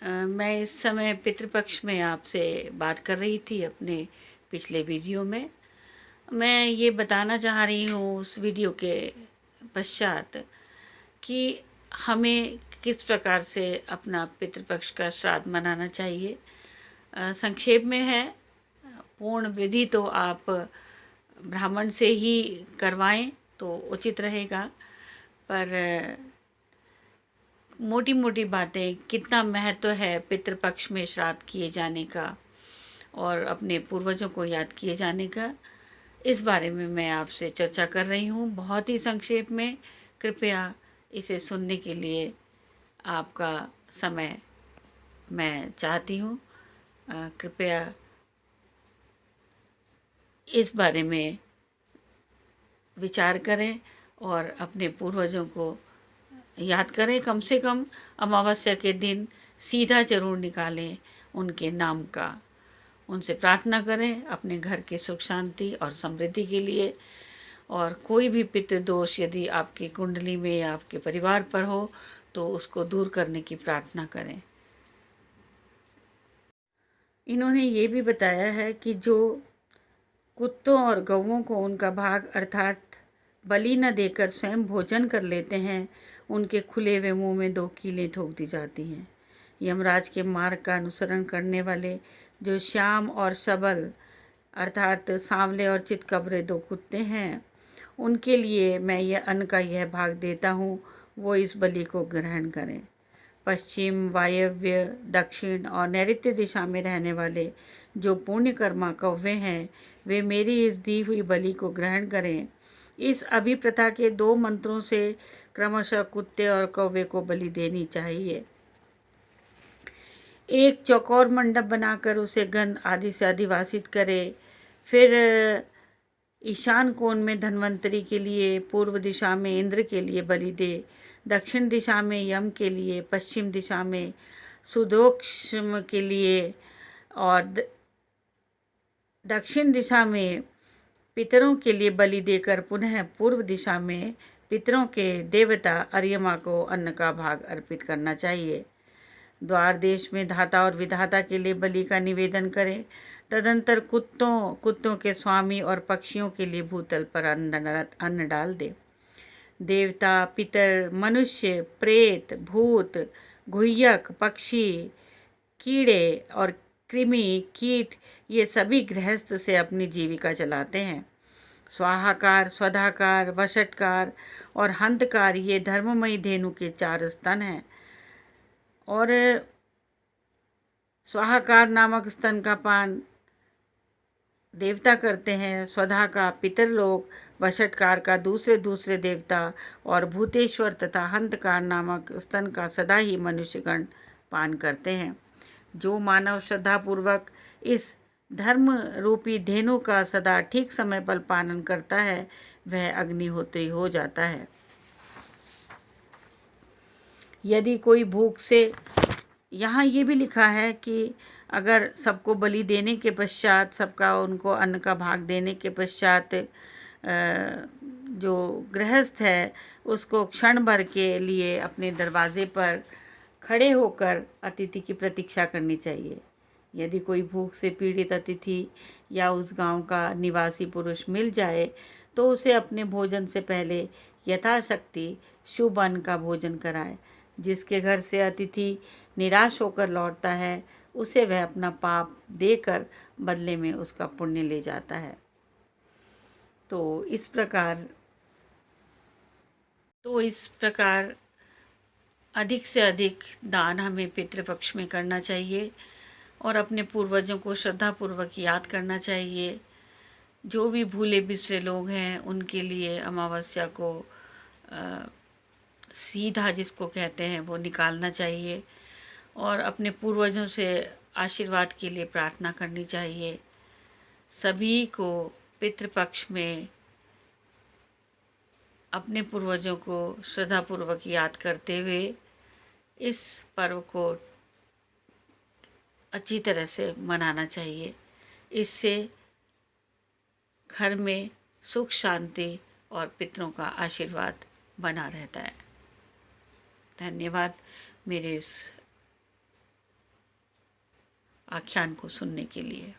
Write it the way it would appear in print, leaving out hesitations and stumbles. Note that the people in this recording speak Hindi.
मैं इस समय पितृपक्ष में आपसे बात कर रही थी अपने पिछले वीडियो में। मैं ये बताना चाह रही हूँ उस वीडियो के पश्चात कि हमें किस प्रकार से अपना पितृपक्ष का श्राद्ध मनाना चाहिए। संक्षेप में है, पूर्ण विधि तो आप ब्राह्मण से ही करवाएं तो उचित रहेगा, पर मोटी मोटी बातें, कितना महत्व है पितृपक्ष में श्राद्ध किए जाने का और अपने पूर्वजों को याद किए जाने का, इस बारे में मैं आपसे चर्चा कर रही हूँ बहुत ही संक्षेप में। कृपया इसे सुनने के लिए आपका समय मैं चाहती हूँ। कृपया इस बारे में विचार करें और अपने पूर्वजों को याद करें। कम से कम अमावस्या के दिन सीधा जरूर निकालें उनके नाम का, उनसे प्रार्थना करें अपने घर के सुख शांति और समृद्धि के लिए। और कोई भी पितृदोष यदि आपकी कुंडली में या आपके परिवार पर हो तो उसको दूर करने की प्रार्थना करें। इन्होंने ये भी बताया है कि जो कुत्तों और गौओं को उनका भाग अर्थात बलि न देकर स्वयं भोजन कर लेते हैं, उनके खुले हुए मुंह में 2 कीलें ठोक दी जाती हैं। यमराज के मार्ग का अनुसरण करने वाले जो श्याम और सबल अर्थात सांवले और चितकबरे 2 कुत्ते हैं, उनके लिए मैं यह अन्न का यह भाग देता हूँ, वो इस बलि को ग्रहण करें। पश्चिम, वायव्य, दक्षिण और नैऋत्य दिशा में रहने वाले जो पुण्यकर्मा कौवे हैं, वे मेरी इस दी हुई बलि को ग्रहण करें। इस अभिप्रथा के 2 मंत्रों से क्रमशः कुत्ते और कौवे को बलि देनी चाहिए। एक चौकोर मंडप बनाकर उसे गंध आदि से अधिवासित करे। फिर ईशान कोण में धन्वंतरी के लिए, पूर्व दिशा में इंद्र के लिए बलि दे, दक्षिण दिशा में यम के लिए, पश्चिम दिशा में सुदोक्षम के लिए और दक्षिण दिशा में पितरों के लिए बलि देकर पुनः पूर्व दिशा में पितरों के देवता अर्यमा को अन्न का भाग अर्पित करना चाहिए। द्वार देश में धाता और विधाता के लिए बलि का निवेदन करें। तदंतर कुत्तों के स्वामी और पक्षियों के लिए भूतल पर अन्न डाल दे। देवता, पितर, मनुष्य, प्रेत, भूत, गुह्यक, पक्षी, कीड़े और कृमि, कीट, ये सभी गृहस्थ से अपनी जीविका चलाते हैं। स्वाहाकार, स्वधाकार, वषटकार और हंतकार ये धर्ममयी धेनु के 4 स्तन हैं और स्वाहाकार नामक स्तन का पान देवता करते हैं, स्वधा का पितर लोग, वषटकार का दूसरे देवता और भूतेश्वर तथा हंतकार नामक स्तन का सदा ही मनुष्यगण पान करते हैं। जो मानव श्रद्धापूर्वक इस धर्म रूपी धेनु का सदा ठीक समय पर पालन करता है, वह अग्निहोत्री हो जाता है। यदि कोई भूख से, यहाँ ये भी लिखा है कि अगर सबको बलि देने के पश्चात, सबका उनको अन्न का भाग देने के पश्चात जो गृहस्थ है उसको क्षण भर के लिए अपने दरवाजे पर खड़े होकर अतिथि की प्रतीक्षा करनी चाहिए। यदि कोई भूख से पीड़ित अतिथि या उस गांव का निवासी पुरुष मिल जाए तो उसे अपने भोजन से पहले यथाशक्ति शुभ अन्न का भोजन कराए। जिसके घर से अतिथि निराश होकर लौटता है, उसे वह अपना पाप देकर बदले में उसका पुण्य ले जाता है। तो इस प्रकार अधिक से अधिक दान हमें पितृपक्ष में करना चाहिए और अपने पूर्वजों को श्रद्धापूर्वक याद करना चाहिए। जो भी भूले बिसरे लोग हैं उनके लिए अमावस्या को सीधा जिसको कहते हैं वो निकालना चाहिए और अपने पूर्वजों से आशीर्वाद के लिए प्रार्थना करनी चाहिए। सभी को पितृपक्ष में अपने पूर्वजों को श्रद्धापूर्वक याद करते हुए इस पर्व को अच्छी तरह से मनाना चाहिए। इससे घर में सुख शांति और पितरों का आशीर्वाद बना रहता है। धन्यवाद मेरे इस आख्यान को सुनने के लिए।